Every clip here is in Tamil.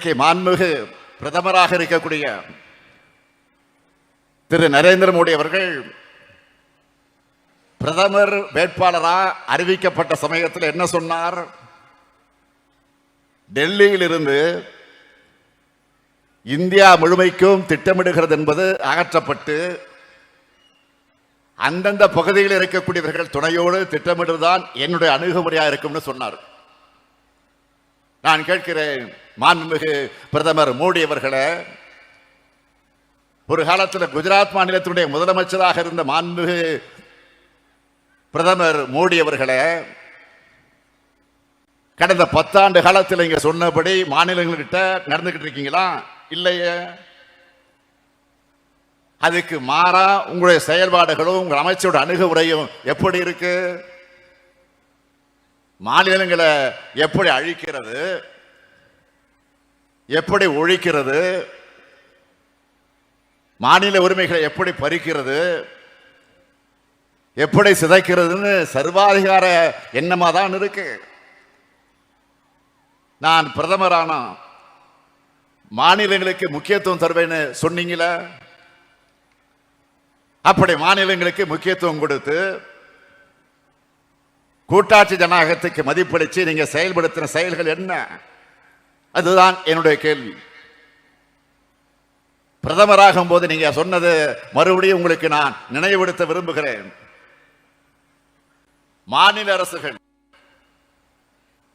இன்றைக்கு மாண்புமிகு பிரதமராக இருக்கக்கூடிய திரு நரேந்திர மோடி அவர்கள் பிரதமர் வேட்பாளராக அறிவிக்கப்பட்ட சமயத்தில் என்ன சொன்னார்? டெல்லியில் இருந்து இந்தியா முழுமைக்கும் திட்டமிடுகிறது என்பது அகற்றப்பட்டு அந்தந்த பகுதியில் இருக்கக்கூடியவர்கள் துணையோடு திட்டமிடுவதுதான் என்னுடைய அணுகுமுறையாக இருக்கும்னு சொன்னார். நான் கேட்கிறேன், மாண்புமிகு பிரதமர் மோடி அவர்களே, ஒரு காலத்தில் குஜராத் மாநிலத்தினுடைய முதலமைச்சராக இருந்த மாண்புமிகு பிரதமர் மோடி அவர்களே, கடந்த 10 ஆண்டு காலத்தில் இங்க சொன்னபடி மாநிலங்கள்கிட்ட நடந்துகிட்டு இருக்கீங்களா? இல்லையே. அதுக்கு மாறா உங்களுடைய செயல்பாடுகளும் உங்கள் அமைச்சரோட அணுகுமுறையும் எப்படி இருக்கு? மாநிலங்களை எப்படி அழிக்கிறது, எப்படி ஒழிக்கிறது, மாநில உரிமைகளை எப்படி பறிக்கிறது, எப்படி சிதைக்கிறதுன்னு சர்வாதிகார எண்ணமா தான் இருக்கு. நான் பிரதமரான மாநிலங்களுக்கு முக்கியத்துவம் தருவேன்னு சொன்னீங்களே, அப்படி மாநிலங்களுக்கு முக்கியத்துவம் கொடுத்து கூட்டாட்சி ஜனநாயகத்துக்கு மதிப்பளிச்சு நீங்க செயல்படுத்தின செயல்கள் என்ன? அதுதான் என்னுடைய கேள்வி. பிரதமராகும் போது நீங்க சொன்னது மறுபடியும் உங்களுக்கு நான் நினைவுபடுத்த விரும்புகிறேன். மாநில அரசுகள்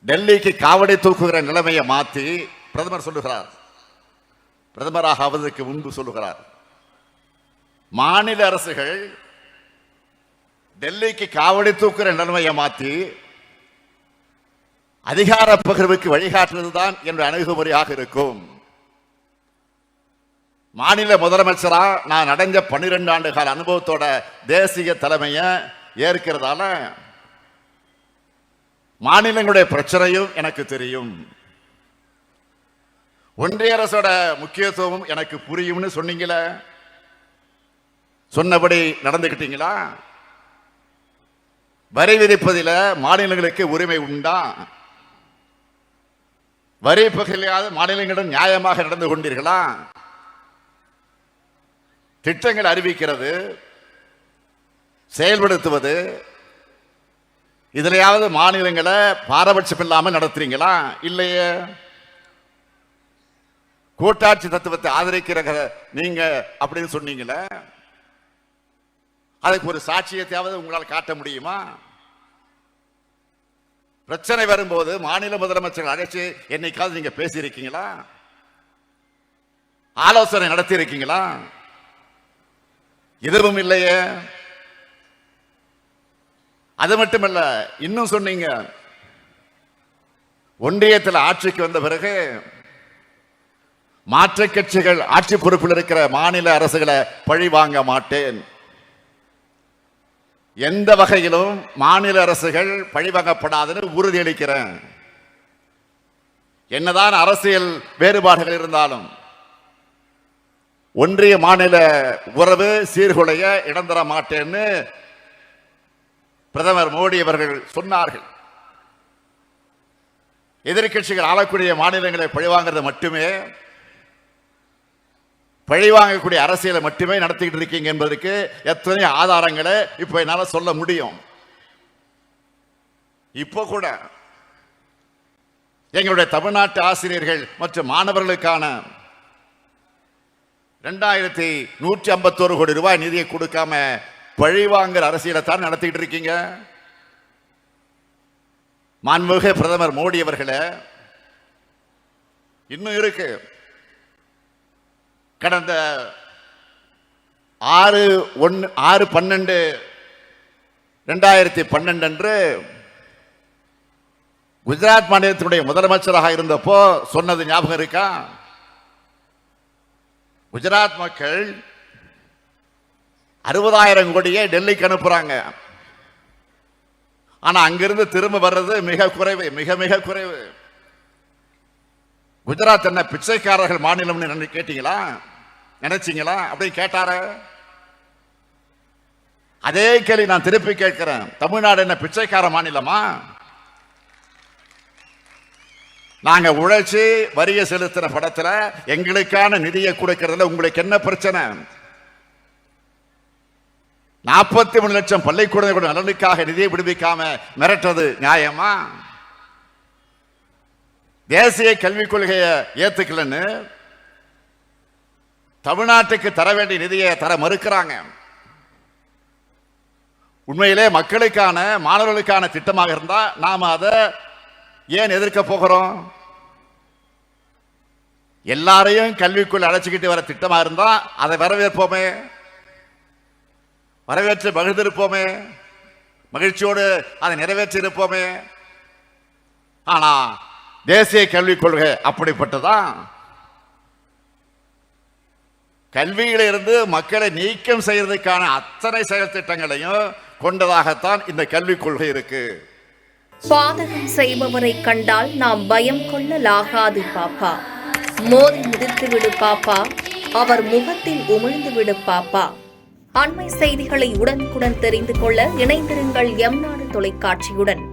டெல்லிக்கு காவடி தூக்குகிற நிலைமையை மாற்றி பிரதமர் சொல்லுகிறார், பிரதமராக ஆவதற்கு முன்பு சொல்லுகிறார், மாநில அரசுகள் டெல்லிக்கு காவடி தூக்குற நிலைமையை மாற்றி அதிகார பகிர்வுக்கு வழிகாட்டுவதுதான் என்ற அணுகுமுறையாக இருக்கும். மாநில முதலமைச்சரா நான் அடைஞ்ச 12 ஆண்டு கால அனுபவத்தோட தேசிய தலைமையை ஏற்கிறதால மாநிலங்களுடைய பிரச்சனையும் எனக்கு தெரியும், ஒன்றிய அரசோட முக்கியத்துவம் எனக்கு புரியும்னு சொன்னீங்களே, சொன்னபடி நடந்துக்கிட்டீங்களா? வரி விதிப்பதில் மாநிலங்களுக்கு உரிமை உண்டா? வரி பகிர்லையாவது மாநிலங்களிடம் நியாயமாக நடந்து கொண்டீர்களா? திட்டங்கள் அறிவிக்கிறது, செயல்படுத்துவது, இதுலையாவது மாநிலங்களை பாரபட்சம் இல்லாமல் நடத்துறீங்களா? இல்லையே. கூட்டாட்சி தத்துவத்தை ஆதரிக்கிற நீங்க அப்படின்னு சொன்னீங்களே, அதுக்கு ஒரு சாட்சியத்தையாவது உங்களால் காட்ட முடியுமா? பிரச்சனை வரும்போது மாநில முதலமைச்சர்கள் அழைச்சு என்னைக்காவது நீங்க பேசியிருக்கீங்களா? ஆலோசனை நடத்தி இருக்கீங்களா? எதுவும் இல்லையே. அது மட்டுமல்ல, இன்னும் சொன்னீங்க, ஒன்றியத்தில் ஆட்சிக்கு வந்த பிறகு மாற்று கட்சிகள் ஆட்சி பொறுப்பில் இருக்கிற மாநில அரசுகளை பழி வாங்க மாட்டேன், எந்த வகையிலும் மாநில அரசுகள் பழிவாங்கப்படாதுன்னு உறுதியளிக்கிறேன். என்னதான் அரசியல் வேறுபாடுகள் இருந்தாலும் ஒன்றிய மாநில உறவு சீர்குலைய இடம் தர மாட்டேன்னு பிரதமர் மோடி அவர்கள் சொன்னார்கள். எதிர்கட்சிகள் ஆளக்கூடிய மாநிலங்களை பழிவாங்கிறது மட்டுமே, பழிவாங்கக்கூடிய அரசியலை மட்டுமே நடத்திக்கிட்டு இருக்கீங்க என்பதற்கு எத்தனை ஆதாரங்களை இப்ப என்னால சொல்ல முடியும். இப்போ கூட எங்களுடைய தமிழ்நாட்டு ஆசிரியர்கள் மற்றும் மாணவர்களுக்கான 2151 கோடி ரூபாய் நிதியை கொடுக்காம பழிவாங்குற அரசியலை தான் நடத்திட்டு இருக்கீங்க. மாண்புமிகு பிரதமர் மோடி அவர்களே, இன்னும் இருக்கு. கடந்த 6/12/2012 அன்று குஜராத் மாநிலத்தினுடைய முதலமைச்சராக இருந்தப்போ சொன்னது ஞாபகம் இருக்கா? குஜராத் மக்கள் 60,000 கோடியை டெல்லிக்கு அனுப்புறாங்க, ஆனா அங்கிருந்து திரும்ப வர்றது மிக குறைவு, மிக மிக குறைவு. குஜராத் என்ன பிச்சைக்காரர்கள் மாநிலம்னு கேட்டீங்களா? நினைச்சீங்களா? அப்படி கேட்டார? அதே கேள்வி நான் திருப்பி கேட்கிறேன், தமிழ்நாடு என்ன பிச்சைக்கார மாநிலமா? நாங்க உழைச்சி வரிய செலுத்தின படத்துல எங்களுக்கான நிதியை கொடுக்கறதுல உங்களுக்கு என்ன பிரச்சனை? 43 லட்சம் பள்ளிக்கூடங்களோட நலனுக்காக நிதியை விடுவிக்காம மிரட்டுறது நியாயமா? தேசிய கல்விக் கொள்கையை ஏத்துக்கலன்னு தமிழ்நாட்டுக்கு தர வேண்டிய நிதியை தர மறுக்கிறாங்க. உண்மையிலே மக்களுக்கான மாணவர்களுக்கான திட்டமாக இருந்தா நாம அதை ஏன் எதிர்க்க போகிறோம்? எல்லாரையும் கல்விக்குள் அழைச்சிக்கிட்டு வர திட்டமா இருந்தா அதை வரவேற்போமே, வரவேற்று மகிழ்ந்திருப்போமே, மகிழ்ச்சியோடு அதை நிறைவேற்றி இருப்போமே. ஆனா தேசிய கல்விக் கொள்கை அப்படிப்பட்டதான். கல்வியிலிருந்து மக்களை நீக்கம் செய்வதற்கான அத்தனை செயல் திட்டங்களையும் கொண்டதாகத்தான் இந்த கல்விக் கொள்கை இருக்கு. பாதகம் செய்பவரை கண்டால் நாம் பயம் கொள்ளலாகாது பாப்பா. மோதி மிதித்து விடு பாப்பா, அவர் முகத்தில் உமிழ்ந்து விடு பாப்பா. அண்மை செய்திகளை உடனுக்குடன் தெரிந்து கொள்ள இணைந்திருங்கள் எம் நாடு தொலைக்காட்சியுடன்.